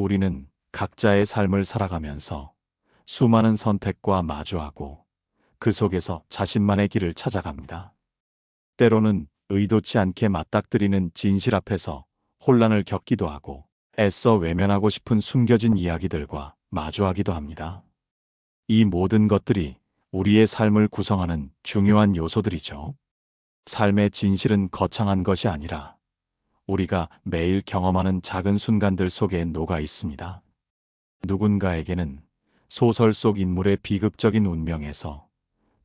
우리는 각자의 삶을 살아가면서 수많은 선택과 마주하고 그 속에서 자신만의 길을 찾아갑니다. 때로는 의도치 않게 맞닥뜨리는 진실 앞에서 혼란을 겪기도 하고 애써 외면하고 싶은 숨겨진 이야기들과 마주하기도 합니다. 이 모든 것들이 우리의 삶을 구성하는 중요한 요소들이죠. 삶의 진실은 거창한 것이 아니라 우리가 매일 경험하는 작은 순간들 속에 녹아 있습니다. 누군가에게는 소설 속 인물의 비극적인 운명에서,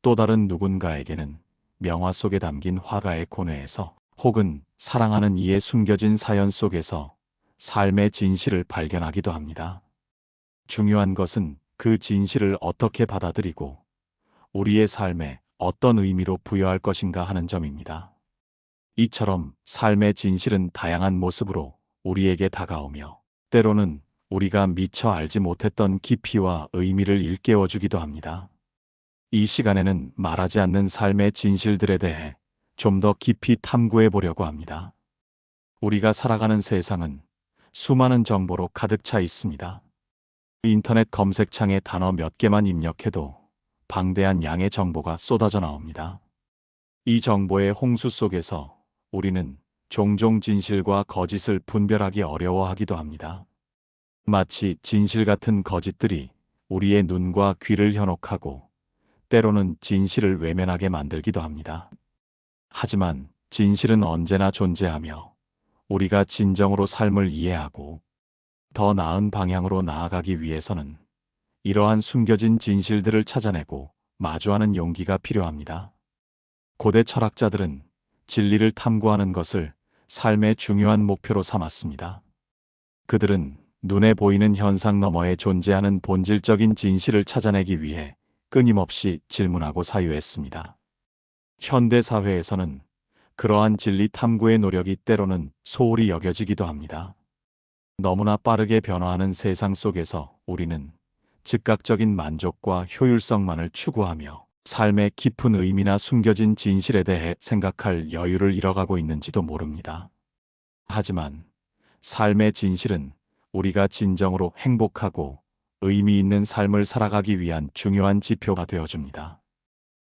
또 다른 누군가에게는 명화 속에 담긴 화가의 고뇌에서, 혹은 사랑하는 이의 숨겨진 사연 속에서 삶의 진실을 발견하기도 합니다. 중요한 것은 그 진실을 어떻게 받아들이고 우리의 삶에 어떤 의미로 부여할 것인가 하는 점입니다. 이처럼 삶의 진실은 다양한 모습으로 우리에게 다가오며 때로는 우리가 미처 알지 못했던 깊이와 의미를 일깨워주기도 합니다. 이 시간에는 말하지 않는 삶의 진실들에 대해 좀 더 깊이 탐구해 보려고 합니다. 우리가 살아가는 세상은 수많은 정보로 가득 차 있습니다. 인터넷 검색창에 단어 몇 개만 입력해도 방대한 양의 정보가 쏟아져 나옵니다. 이 정보의 홍수 속에서 우리는 종종 진실과 거짓을 분별하기 어려워하기도 합니다. 마치 진실 같은 거짓들이 우리의 눈과 귀를 현혹하고 때로는 진실을 외면하게 만들기도 합니다. 하지만 진실은 언제나 존재하며 우리가 진정으로 삶을 이해하고 더 나은 방향으로 나아가기 위해서는 이러한 숨겨진 진실들을 찾아내고 마주하는 용기가 필요합니다. 고대 철학자들은 진리를 탐구하는 것을 삶의 중요한 목표로 삼았습니다. 그들은 눈에 보이는 현상 너머에 존재하는 본질적인 진실을 찾아내기 위해 끊임없이 질문하고 사유했습니다. 현대 사회에서는 그러한 진리 탐구의 노력이 때로는 소홀히 여겨지기도 합니다. 너무나 빠르게 변화하는 세상 속에서 우리는 즉각적인 만족과 효율성만을 추구하며 삶의 깊은 의미나 숨겨진 진실에 대해 생각할 여유를 잃어가고 있는지도 모릅니다. 하지만 삶의 진실은 우리가 진정으로 행복하고 의미 있는 삶을 살아가기 위한 중요한 지표가 되어줍니다.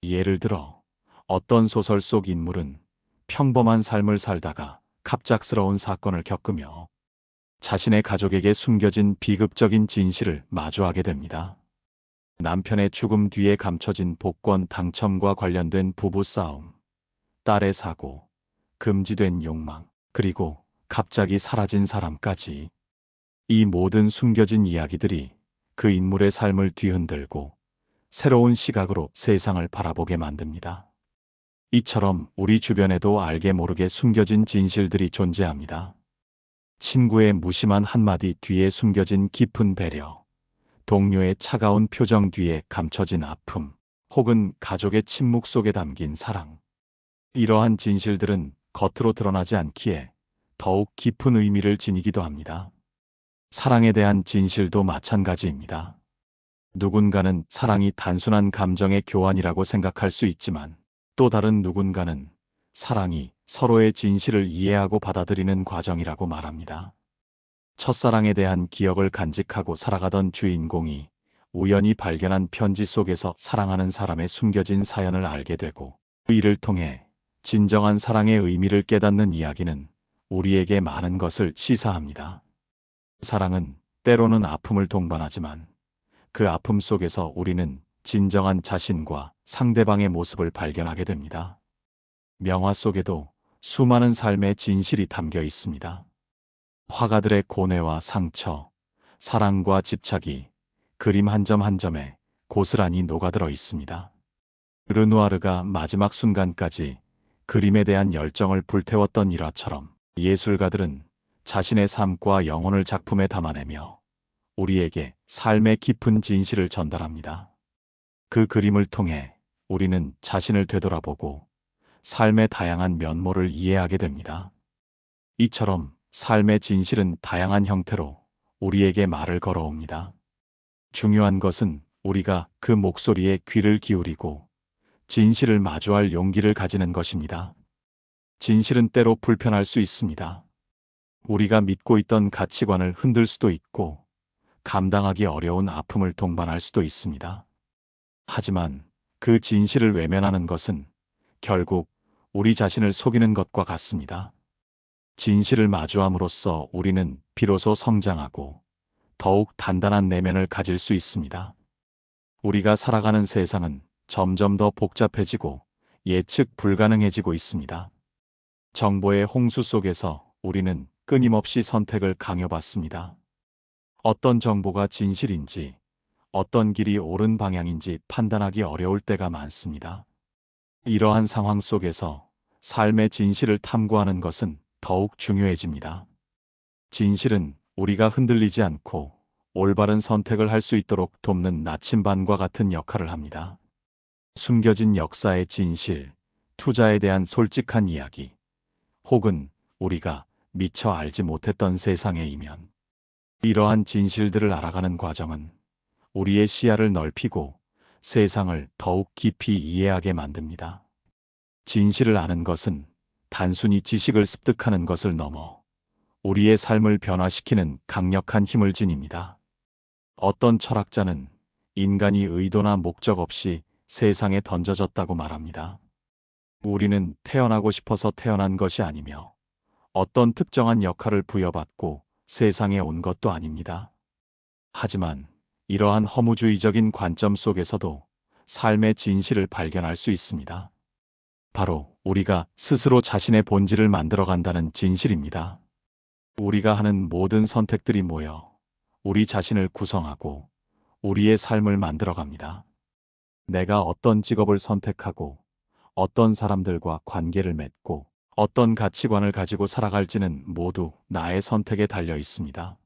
예를 들어 어떤 소설 속 인물은 평범한 삶을 살다가 갑작스러운 사건을 겪으며 자신의 가족에게 숨겨진 비극적인 진실을 마주하게 됩니다. 남편의 죽음 뒤에 감춰진 복권 당첨과 관련된 부부싸움, 딸의 사고, 금지된 욕망, 그리고 갑자기 사라진 사람까지. 이 모든 숨겨진 이야기들이 그 인물의 삶을 뒤흔들고 새로운 시각으로 세상을 바라보게 만듭니다. 이처럼 우리 주변에도 알게 모르게 숨겨진 진실들이 존재합니다. 친구의 무심한 한마디 뒤에 숨겨진 깊은 배려, 동료의 차가운 표정 뒤에 감춰진 아픔, 혹은 가족의 침묵 속에 담긴 사랑. 이러한 진실들은 겉으로 드러나지 않기에 더욱 깊은 의미를 지니기도 합니다. 사랑에 대한 진실도 마찬가지입니다. 누군가는 사랑이 단순한 감정의 교환이라고 생각할 수 있지만 또 다른 누군가는 사랑이 서로의 진실을 이해하고 받아들이는 과정이라고 말합니다. 첫사랑에 대한 기억을 간직하고 살아가던 주인공이 우연히 발견한 편지 속에서 사랑하는 사람의 숨겨진 사연을 알게 되고 그 일을 통해 진정한 사랑의 의미를 깨닫는 이야기는 우리에게 많은 것을 시사합니다. 사랑은 때로는 아픔을 동반하지만 그 아픔 속에서 우리는 진정한 자신과 상대방의 모습을 발견하게 됩니다. 명화 속에도 수많은 삶의 진실이 담겨 있습니다. 화가들의 고뇌와 상처, 사랑과 집착이 그림 한 점 한 점에 고스란히 녹아들어 있습니다. 르누아르가 마지막 순간까지 그림에 대한 열정을 불태웠던 일화처럼 예술가들은 자신의 삶과 영혼을 작품에 담아내며 우리에게 삶의 깊은 진실을 전달합니다. 그 그림을 통해 우리는 자신을 되돌아보고 삶의 다양한 면모를 이해하게 됩니다. 이처럼 삶의 진실은 다양한 형태로 우리에게 말을 걸어옵니다. 중요한 것은 우리가 그 목소리에 귀를 기울이고 진실을 마주할 용기를 가지는 것입니다. 진실은 때로 불편할 수 있습니다. 우리가 믿고 있던 가치관을 흔들 수도 있고 감당하기 어려운 아픔을 동반할 수도 있습니다. 하지만 그 진실을 외면하는 것은 결국 우리 자신을 속이는 것과 같습니다. 진실을 마주함으로써 우리는 비로소 성장하고 더욱 단단한 내면을 가질 수 있습니다. 우리가 살아가는 세상은 점점 더 복잡해지고 예측 불가능해지고 있습니다. 정보의 홍수 속에서 우리는 끊임없이 선택을 강요받습니다. 어떤 정보가 진실인지, 어떤 길이 옳은 방향인지 판단하기 어려울 때가 많습니다. 이러한 상황 속에서 삶의 진실을 탐구하는 것은 더욱 중요해집니다. 진실은 우리가 흔들리지 않고 올바른 선택을 할 수 있도록 돕는 나침반과 같은 역할을 합니다. 숨겨진 역사의 진실, 투자에 대한 솔직한 이야기, 혹은 우리가 미처 알지 못했던 세상의 이면. 이러한 진실들을 알아가는 과정은 우리의 시야를 넓히고 세상을 더욱 깊이 이해하게 만듭니다. 진실을 아는 것은 단순히 지식을 습득하는 것을 넘어 우리의 삶을 변화시키는 강력한 힘을 지닙니다. 어떤 철학자는 인간이 의도나 목적 없이 세상에 던져졌다고 말합니다. 우리는 태어나고 싶어서 태어난 것이 아니며 어떤 특정한 역할을 부여받고 세상에 온 것도 아닙니다. 하지만 이러한 허무주의적인 관점 속에서도 삶의 진실을 발견할 수 있습니다. 바로 우리가 스스로 자신의 본질을 만들어간다는 진실입니다. 우리가 하는 모든 선택들이 모여 우리 자신을 구성하고 우리의 삶을 만들어갑니다. 내가 어떤 직업을 선택하고 어떤 사람들과 관계를 맺고 어떤 가치관을 가지고 살아갈지는 모두 나의 선택에 달려 있습니다.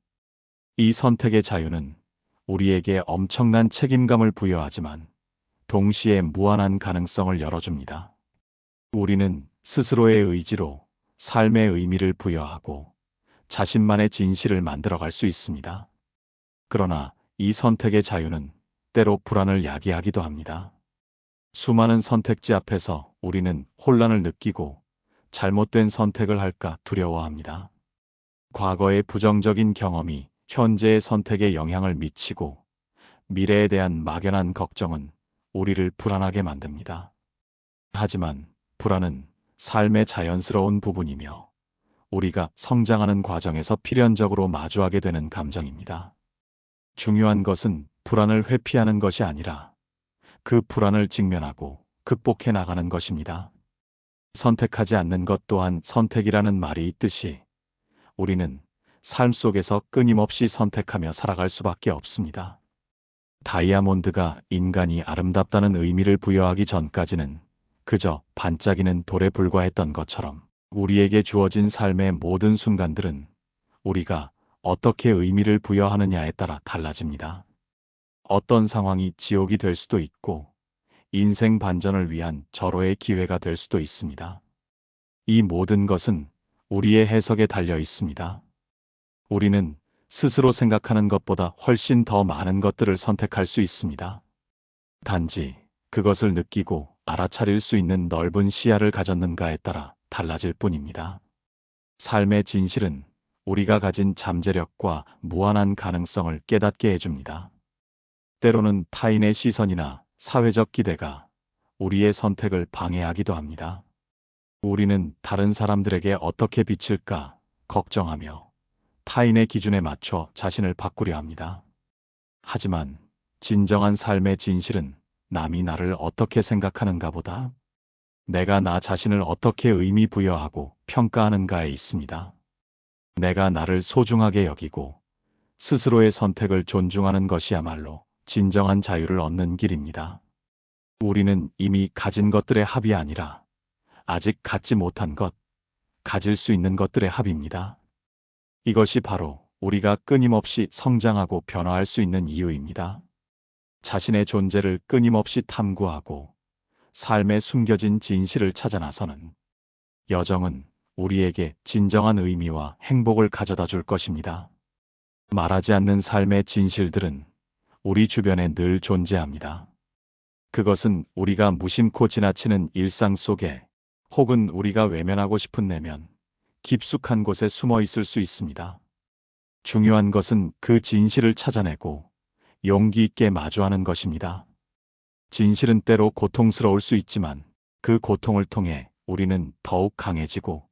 이 선택의 자유는 우리에게 엄청난 책임감을 부여하지만 동시에 무한한 가능성을 열어줍니다. 우리는 스스로의 의지로 삶의 의미를 부여하고 자신만의 진실을 만들어갈 수 있습니다. 그러나 이 선택의 자유는 때로 불안을 야기하기도 합니다. 수많은 선택지 앞에서 우리는 혼란을 느끼고 잘못된 선택을 할까 두려워합니다. 과거의 부정적인 경험이 현재의 선택에 영향을 미치고 미래에 대한 막연한 걱정은 우리를 불안하게 만듭니다. 하지만 불안은 삶의 자연스러운 부분이며 우리가 성장하는 과정에서 필연적으로 마주하게 되는 감정입니다. 중요한 것은 불안을 회피하는 것이 아니라 그 불안을 직면하고 극복해 나가는 것입니다. 선택하지 않는 것 또한 선택이라는 말이 있듯이 우리는 삶 속에서 끊임없이 선택하며 살아갈 수밖에 없습니다. 다이아몬드가 인간이 아름답다는 의미를 부여하기 전까지는 그저 반짝이는 돌에 불과했던 것처럼 우리에게 주어진 삶의 모든 순간들은 우리가 어떻게 의미를 부여하느냐에 따라 달라집니다. 어떤 상황이 지옥이 될 수도 있고 인생 반전을 위한 절호의 기회가 될 수도 있습니다. 이 모든 것은 우리의 해석에 달려 있습니다. 우리는 스스로 생각하는 것보다 훨씬 더 많은 것들을 선택할 수 있습니다. 단지 그것을 느끼고 알아차릴 수 있는 넓은 시야를 가졌는가에 따라 달라질 뿐입니다. 삶의 진실은 우리가 가진 잠재력과 무한한 가능성을 깨닫게 해줍니다. 때로는 타인의 시선이나 사회적 기대가 우리의 선택을 방해하기도 합니다. 우리는 다른 사람들에게 어떻게 비칠까 걱정하며 타인의 기준에 맞춰 자신을 바꾸려 합니다. 하지만 진정한 삶의 진실은 남이 나를 어떻게 생각하는가 보다 내가 나 자신을 어떻게 의미 부여하고 평가하는가에 있습니다. 내가 나를 소중하게 여기고 스스로의 선택을 존중하는 것이야말로 진정한 자유를 얻는 길입니다. 우리는 이미 가진 것들의 합이 아니라 아직 갖지 못한 것, 가질 수 있는 것들의 합입니다. 이것이 바로 우리가 끊임없이 성장하고 변화할 수 있는 이유입니다. 자신의 존재를 끊임없이 탐구하고 삶에 숨겨진 진실을 찾아 나서는 여정은 우리에게 진정한 의미와 행복을 가져다 줄 것입니다. 말하지 않는 삶의 진실들은 우리 주변에 늘 존재합니다. 그것은 우리가 무심코 지나치는 일상 속에 혹은 우리가 외면하고 싶은 내면, 깊숙한 곳에 숨어 있을 수 있습니다. 중요한 것은 그 진실을 찾아내고 용기 있게 마주하는 것입니다. 진실은 때로 고통스러울 수 있지만 그 고통을 통해 우리는 더욱 강해지고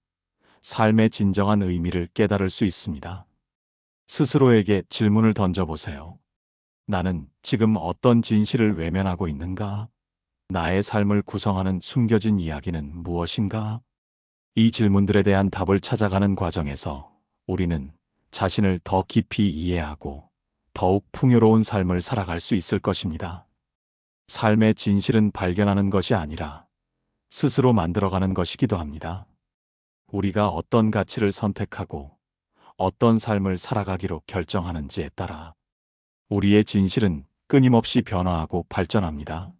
삶의 진정한 의미를 깨달을 수 있습니다. 스스로에게 질문을 던져보세요. 나는 지금 어떤 진실을 외면하고 있는가? 나의 삶을 구성하는 숨겨진 이야기는 무엇인가? 이 질문들에 대한 답을 찾아가는 과정에서 우리는 자신을 더 깊이 이해하고 더욱 풍요로운 삶을 살아갈 수 있을 것입니다. 삶의 진실은 발견하는 것이 아니라 스스로 만들어가는 것이기도 합니다. 우리가 어떤 가치를 선택하고 어떤 삶을 살아가기로 결정하는지에 따라 우리의 진실은 끊임없이 변화하고 발전합니다.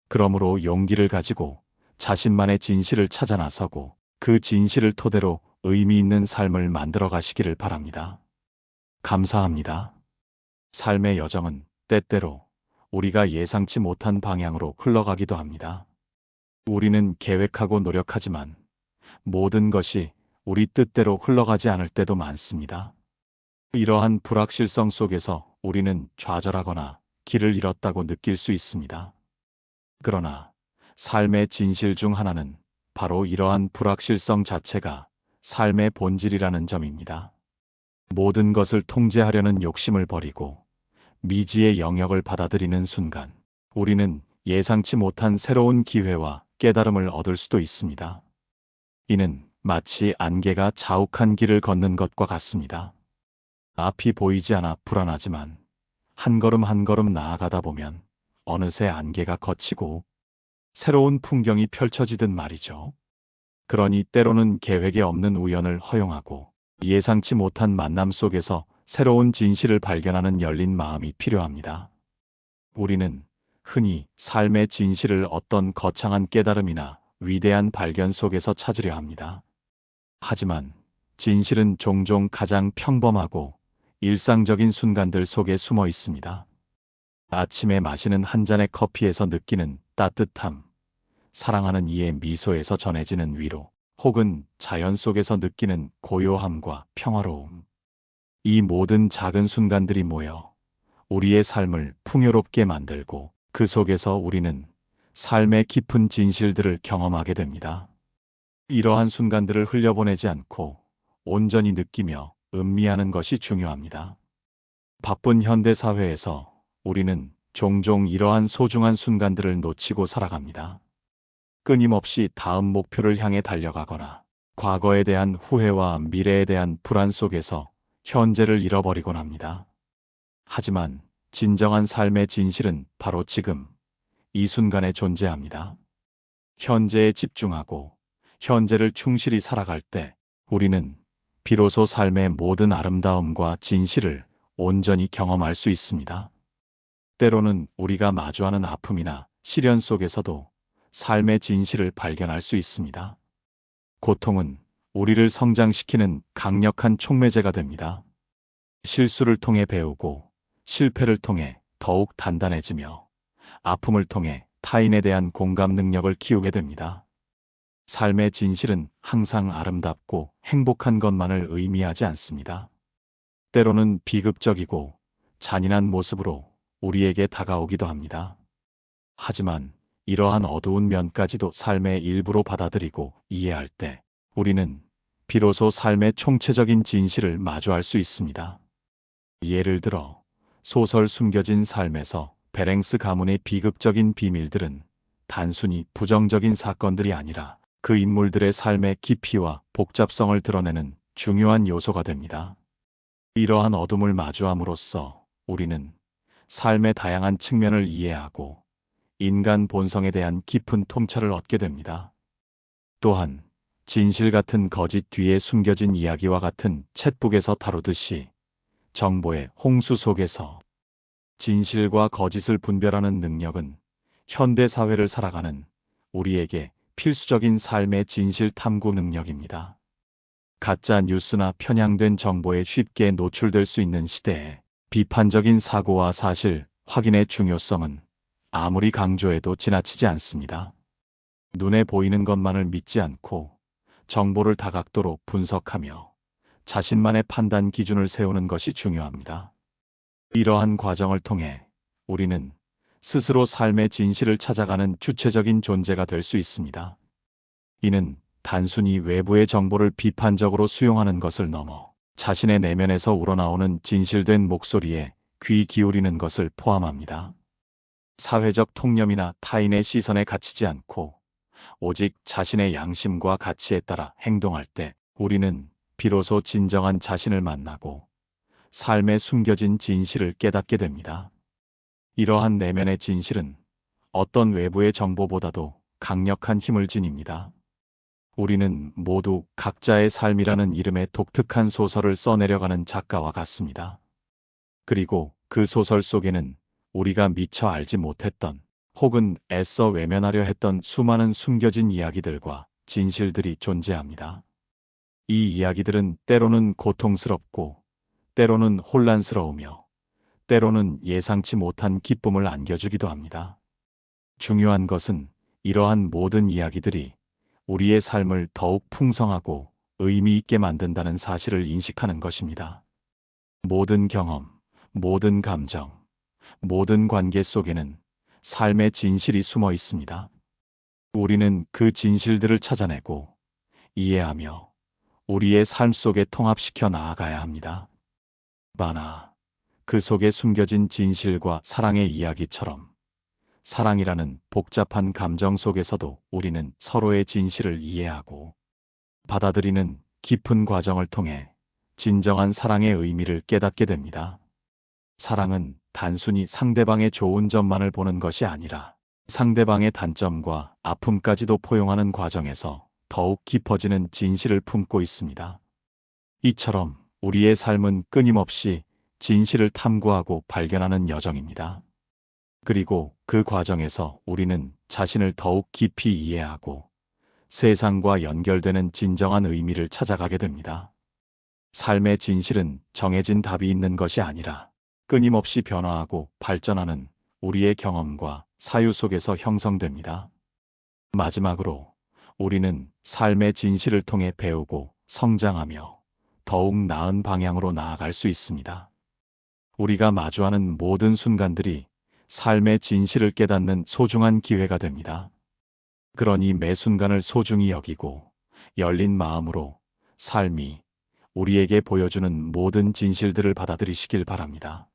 그러므로 용기를 가지고 자신만의 진실을 찾아 나서고 그 진실을 토대로 의미 있는 삶을 만들어 가시기를 바랍니다. 감사합니다. 삶의 여정은 때때로 우리가 예상치 못한 방향으로 흘러가기도 합니다. 우리는 계획하고 노력하지만 모든 것이 우리 뜻대로 흘러가지 않을 때도 많습니다. 이러한 불확실성 속에서 우리는 좌절하거나 길을 잃었다고 느낄 수 있습니다. 그러나 삶의 진실 중 하나는 바로 이러한 불확실성 자체가 삶의 본질이라는 점입니다. 모든 것을 통제하려는 욕심을 버리고 미지의 영역을 받아들이는 순간 우리는 예상치 못한 새로운 기회와 깨달음을 얻을 수도 있습니다. 이는 마치 안개가 자욱한 길을 걷는 것과 같습니다. 앞이 보이지 않아 불안하지만 한 걸음 한 걸음 나아가다 보면 어느새 안개가 걷히고 새로운 풍경이 펼쳐지듯 말이죠. 그러니 때로는 계획에 없는 우연을 허용하고 예상치 못한 만남 속에서 새로운 진실을 발견하는 열린 마음이 필요합니다. 우리는 흔히 삶의 진실을 어떤 거창한 깨달음이나 위대한 발견 속에서 찾으려 합니다. 하지만 진실은 종종 가장 평범하고 일상적인 순간들 속에 숨어 있습니다. 아침에 마시는 한 잔의 커피에서 느끼는 따뜻함, 사랑하는 이의 미소에서 전해지는 위로, 혹은 자연 속에서 느끼는 고요함과 평화로움. 이 모든 작은 순간들이 모여 우리의 삶을 풍요롭게 만들고 그 속에서 우리는 삶의 깊은 진실들을 경험하게 됩니다. 이러한 순간들을 흘려보내지 않고 온전히 느끼며 음미하는 것이 중요합니다. 바쁜 현대 사회에서 우리는 종종 이러한 소중한 순간들을 놓치고 살아갑니다. 끊임없이 다음 목표를 향해 달려가거나 과거에 대한 후회와 미래에 대한 불안 속에서 현재를 잃어버리곤 합니다. 하지만 진정한 삶의 진실은 바로 지금, 이 순간에 존재합니다. 현재에 집중하고 현재를 충실히 살아갈 때 우리는 비로소 삶의 모든 아름다움과 진실을 온전히 경험할 수 있습니다. 때로는 우리가 마주하는 아픔이나 시련 속에서도 삶의 진실을 발견할 수 있습니다. 고통은 우리를 성장시키는 강력한 촉매제가 됩니다. 실수를 통해 배우고 실패를 통해 더욱 단단해지며 아픔을 통해 타인에 대한 공감 능력을 키우게 됩니다. 삶의 진실은 항상 아름답고 행복한 것만을 의미하지 않습니다. 때로는 비극적이고 잔인한 모습으로 우리에게 다가오기도 합니다. 하지만 이러한 어두운 면까지도 삶의 일부로 받아들이고 이해할 때 우리는 비로소 삶의 총체적인 진실을 마주할 수 있습니다. 예를 들어 소설 숨겨진 삶에서 베랭스 가문의 비극적인 비밀들은 단순히 부정적인 사건들이 아니라 그 인물들의 삶의 깊이와 복잡성을 드러내는 중요한 요소가 됩니다. 이러한 어둠을 마주함으로써 우리는 삶의 다양한 측면을 이해하고 인간 본성에 대한 깊은 통찰을 얻게 됩니다. 또한 진실 같은 거짓 뒤에 숨겨진 이야기와 같은 챗북에서 다루듯이 정보의 홍수 속에서 진실과 거짓을 분별하는 능력은 현대 사회를 살아가는 우리에게 필수적인 삶의 진실 탐구 능력입니다. 가짜 뉴스나 편향된 정보에 쉽게 노출될 수 있는 시대에 비판적인 사고와 사실 확인의 중요성은 아무리 강조해도 지나치지 않습니다. 눈에 보이는 것만을 믿지 않고 정보를 다각도로 분석하며 자신만의 판단 기준을 세우는 것이 중요합니다. 이러한 과정을 통해 우리는 스스로 삶의 진실을 찾아가는 주체적인 존재가 될 수 있습니다. 이는 단순히 외부의 정보를 비판적으로 수용하는 것을 넘어 자신의 내면에서 우러나오는 진실된 목소리에 귀 기울이는 것을 포함합니다. 사회적 통념이나 타인의 시선에 갇히지 않고 오직 자신의 양심과 가치에 따라 행동할 때 우리는 비로소 진정한 자신을 만나고 삶에 숨겨진 진실을 깨닫게 됩니다. 이러한 내면의 진실은 어떤 외부의 정보보다도 강력한 힘을 지닙니다. 우리는 모두 각자의 삶이라는 이름의 독특한 소설을 써내려가는 작가와 같습니다. 그리고 그 소설 속에는 우리가 미처 알지 못했던 혹은 애써 외면하려 했던 수많은 숨겨진 이야기들과 진실들이 존재합니다. 이 이야기들은 때로는 고통스럽고, 때로는 혼란스러우며, 때로는 예상치 못한 기쁨을 안겨주기도 합니다. 중요한 것은 이러한 모든 이야기들이 우리의 삶을 더욱 풍성하고 의미 있게 만든다는 사실을 인식하는 것입니다. 모든 경험, 모든 감정, 모든 관계 속에는 삶의 진실이 숨어 있습니다. 우리는 그 진실들을 찾아내고 이해하며 우리의 삶 속에 통합시켜 나아가야 합니다. 바나, 그 속에 숨겨진 진실과 사랑의 이야기처럼 사랑이라는 복잡한 감정 속에서도 우리는 서로의 진실을 이해하고 받아들이는 깊은 과정을 통해 진정한 사랑의 의미를 깨닫게 됩니다. 사랑은 단순히 상대방의 좋은 점만을 보는 것이 아니라 상대방의 단점과 아픔까지도 포용하는 과정에서 더욱 깊어지는 진실을 품고 있습니다. 이처럼 우리의 삶은 끊임없이 진실을 탐구하고 발견하는 여정입니다. 그리고 그 과정에서 우리는 자신을 더욱 깊이 이해하고 세상과 연결되는 진정한 의미를 찾아가게 됩니다. 삶의 진실은 정해진 답이 있는 것이 아니라 끊임없이 변화하고 발전하는 우리의 경험과 사유 속에서 형성됩니다. 마지막으로 우리는 삶의 진실을 통해 배우고 성장하며 더욱 나은 방향으로 나아갈 수 있습니다. 우리가 마주하는 모든 순간들이 삶의 진실을 깨닫는 소중한 기회가 됩니다. 그러니 매 순간을 소중히 여기고 열린 마음으로 삶이 우리에게 보여주는 모든 진실들을 받아들이시길 바랍니다.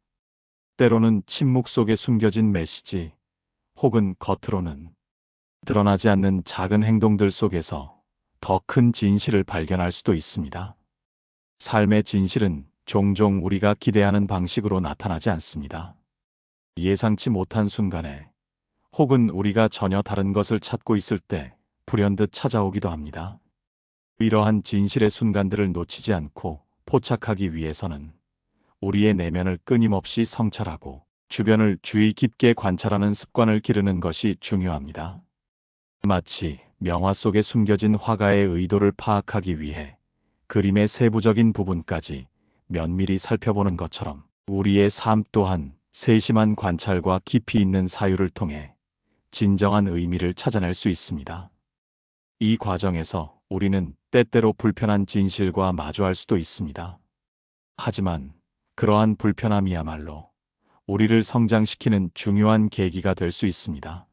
때로는 침묵 속에 숨겨진 메시지, 혹은 겉으로는 드러나지 않는 작은 행동들 속에서 더 큰 진실을 발견할 수도 있습니다. 삶의 진실은 종종 우리가 기대하는 방식으로 나타나지 않습니다. 예상치 못한 순간에, 혹은 우리가 전혀 다른 것을 찾고 있을 때 불현듯 찾아오기도 합니다. 이러한 진실의 순간들을 놓치지 않고 포착하기 위해서는 우리의 내면을 끊임없이 성찰하고 주변을 주의 깊게 관찰하는 습관을 기르는 것이 중요합니다. 마치 명화 속에 숨겨진 화가의 의도를 파악하기 위해 그림의 세부적인 부분까지 면밀히 살펴보는 것처럼 우리의 삶 또한 세심한 관찰과 깊이 있는 사유를 통해 진정한 의미를 찾아낼 수 있습니다. 이 과정에서 우리는 때때로 불편한 진실과 마주할 수도 있습니다. 하지만 그러한 불편함이야말로 우리를 성장시키는 중요한 계기가 될 수 있습니다.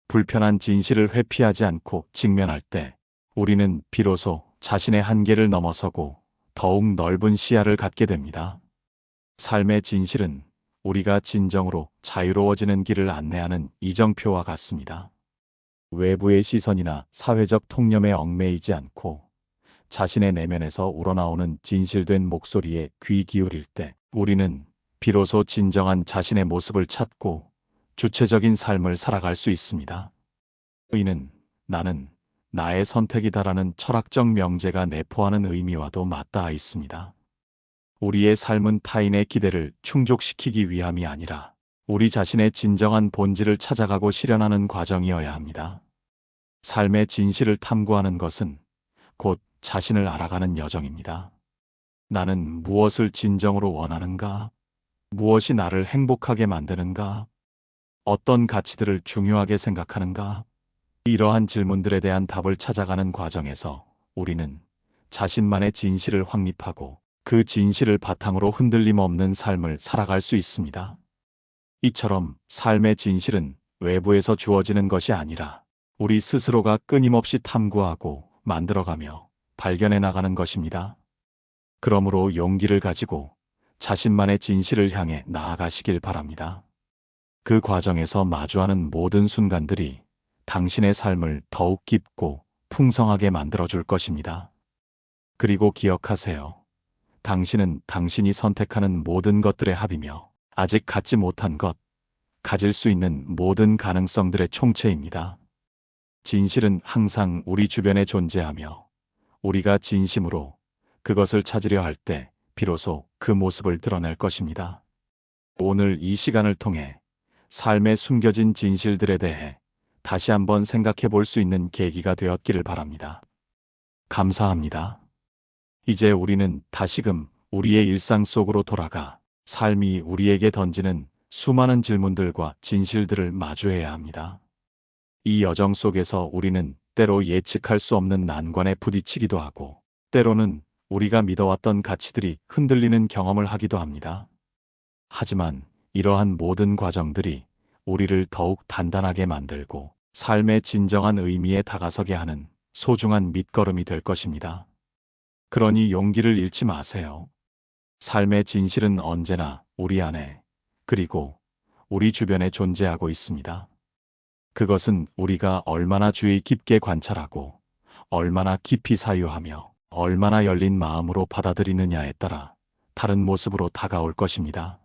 불편한 진실을 회피하지 않고 직면할 때 우리는 비로소 자신의 한계를 넘어서고 더욱 넓은 시야를 갖게 됩니다. 삶의 진실은 우리가 진정으로 자유로워지는 길을 안내하는 이정표와 같습니다. 외부의 시선이나 사회적 통념에 얽매이지 않고 자신의 내면에서 우러나오는 진실된 목소리에 귀 기울일 때 우리는 비로소 진정한 자신의 모습을 찾고 주체적인 삶을 살아갈 수 있습니다. 이는 나는 나의 선택이다라는 철학적 명제가 내포하는 의미와도 맞닿아 있습니다. 우리의 삶은 타인의 기대를 충족시키기 위함이 아니라 우리 자신의 진정한 본질을 찾아가고 실현하는 과정이어야 합니다. 삶의 진실을 탐구하는 것은 곧 자신을 알아가는 여정입니다. 나는 무엇을 진정으로 원하는가? 무엇이 나를 행복하게 만드는가? 어떤 가치들을 중요하게 생각하는가? 이러한 질문들에 대한 답을 찾아가는 과정에서 우리는 자신만의 진실을 확립하고 그 진실을 바탕으로 흔들림 없는 삶을 살아갈 수 있습니다. 이처럼 삶의 진실은 외부에서 주어지는 것이 아니라 우리 스스로가 끊임없이 탐구하고 만들어가며 발견해 나가는 것입니다. 그러므로 용기를 가지고 자신만의 진실을 향해 나아가시길 바랍니다. 그 과정에서 마주하는 모든 순간들이 당신의 삶을 더욱 깊고 풍성하게 만들어줄 것입니다. 그리고 기억하세요. 당신은 당신이 선택하는 모든 것들의 합이며 아직 갖지 못한 것, 가질 수 있는 모든 가능성들의 총체입니다. 진실은 항상 우리 주변에 존재하며 우리가 진심으로 그것을 찾으려 할 때 비로소 그 모습을 드러낼 것입니다. 오늘 이 시간을 통해 삶에 숨겨진 진실들에 대해 다시 한번 생각해 볼 수 있는 계기가 되었기를 바랍니다. 감사합니다. 이제 우리는 다시금 우리의 일상 속으로 돌아가 삶이 우리에게 던지는 수많은 질문들과 진실들을 마주해야 합니다. 이 여정 속에서 우리는 때로 예측할 수 없는 난관에 부딪히기도 하고, 때로는 우리가 믿어왔던 가치들이 흔들리는 경험을 하기도 합니다. 하지만 이러한 모든 과정들이 우리를 더욱 단단하게 만들고 삶의 진정한 의미에 다가서게 하는 소중한 밑거름이 될 것입니다. 그러니 용기를 잃지 마세요. 삶의 진실은 언제나 우리 안에 그리고 우리 주변에 존재하고 있습니다. 그것은 우리가 얼마나 주의 깊게 관찰하고 얼마나 깊이 사유하며 얼마나 열린 마음으로 받아들이느냐에 따라 다른 모습으로 다가올 것입니다.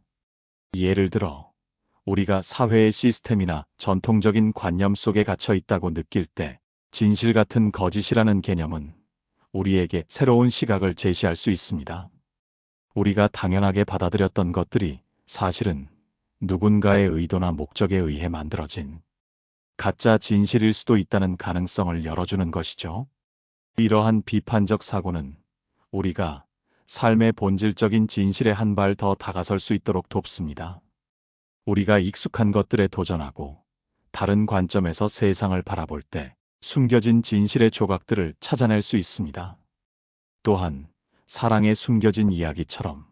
예를 들어 우리가 사회의 시스템이나 전통적인 관념 속에 갇혀 있다고 느낄 때 진실 같은 거짓이라는 개념은 우리에게 새로운 시각을 제시할 수 있습니다. 우리가 당연하게 받아들였던 것들이 사실은 누군가의 의도나 목적에 의해 만들어진 가짜 진실일 수도 있다는 가능성을 열어주는 것이죠. 이러한 비판적 사고는 우리가 삶의 본질적인 진실에 한 발 더 다가설 수 있도록 돕습니다. 우리가 익숙한 것들에 도전하고 다른 관점에서 세상을 바라볼 때 숨겨진 진실의 조각들을 찾아낼 수 있습니다. 또한 사랑의 숨겨진 이야기처럼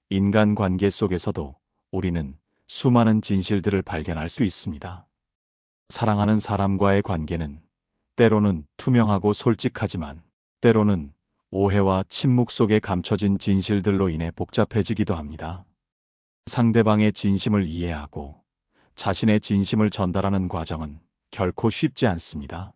인간관계 속에서도 우리는 수많은 진실들을 발견할 수 있습니다. 사랑하는 사람과의 관계는 때로는 투명하고 솔직하지만 때로는 오해와 침묵 속에 감춰진 진실들로 인해 복잡해지기도 합니다. 상대방의 진심을 이해하고 자신의 진심을 전달하는 과정은 결코 쉽지 않습니다.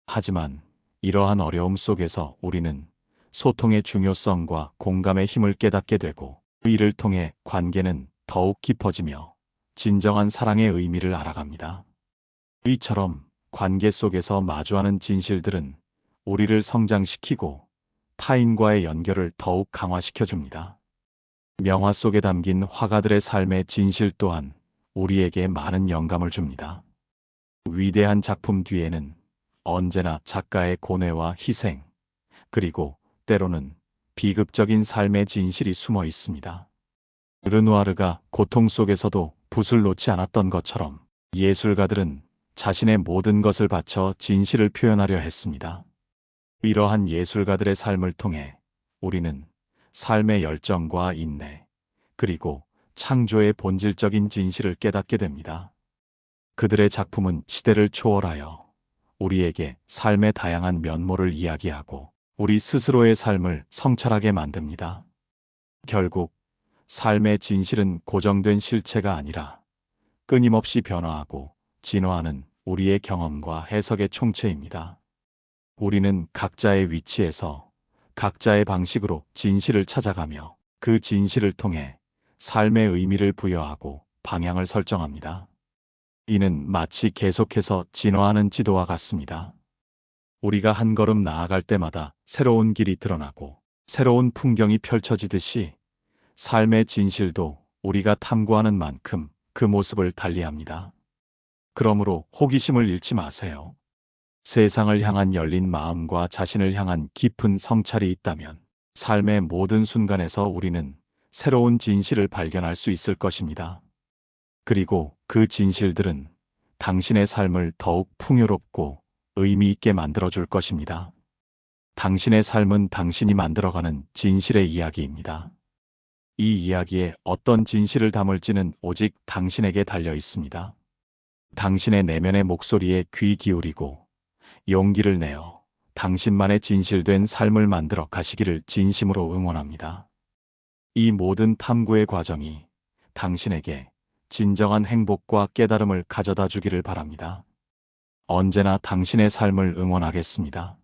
하지만 이러한 어려움 속에서 우리는 소통의 중요성과 공감의 힘을 깨닫게 되고 이를 통해 관계는 더욱 깊어지며 진정한 사랑의 의미를 알아갑니다. 이처럼 관계 속에서 마주하는 진실들은 우리를 성장시키고 타인과의 연결을 더욱 강화시켜줍니다. 명화 속에 담긴 화가들의 삶의 진실 또한 우리에게 많은 영감을 줍니다. 위대한 작품 뒤에는 언제나 작가의 고뇌와 희생, 그리고 때로는 비극적인 삶의 진실이 숨어 있습니다. 르누아르가 고통 속에서도 붓을 놓지 않았던 것처럼 예술가들은 자신의 모든 것을 바쳐 진실을 표현하려 했습니다. 이러한 예술가들의 삶을 통해 우리는 삶의 열정과 인내, 그리고 창조의 본질적인 진실을 깨닫게 됩니다. 그들의 작품은 시대를 초월하여 우리에게 삶의 다양한 면모를 이야기하고 우리 스스로의 삶을 성찰하게 만듭니다. 결국 삶의 진실은 고정된 실체가 아니라 끊임없이 변화하고 진화하는 우리의 경험과 해석의 총체입니다. 우리는 각자의 위치에서 각자의 방식으로 진실을 찾아가며 그 진실을 통해 삶의 의미를 부여하고 방향을 설정합니다. 이는 마치 계속해서 진화하는 지도와 같습니다. 우리가 한 걸음 나아갈 때마다 새로운 길이 드러나고 새로운 풍경이 펼쳐지듯이 삶의 진실도 우리가 탐구하는 만큼 그 모습을 달리합니다. 그러므로 호기심을 잃지 마세요. 세상을 향한 열린 마음과 자신을 향한 깊은 성찰이 있다면 삶의 모든 순간에서 우리는 새로운 진실을 발견할 수 있을 것입니다. 그리고 그 진실들은 당신의 삶을 더욱 풍요롭고 의미 있게 만들어줄 것입니다. 당신의 삶은 당신이 만들어가는 진실의 이야기입니다. 이 이야기에 어떤 진실을 담을지는 오직 당신에게 달려 있습니다. 당신의 내면의 목소리에 귀 기울이고 용기를 내어 당신만의 진실된 삶을 만들어 가시기를 진심으로 응원합니다. 이 모든 탐구의 과정이 당신에게 진정한 행복과 깨달음을 가져다 주기를 바랍니다. 언제나 당신의 삶을 응원하겠습니다.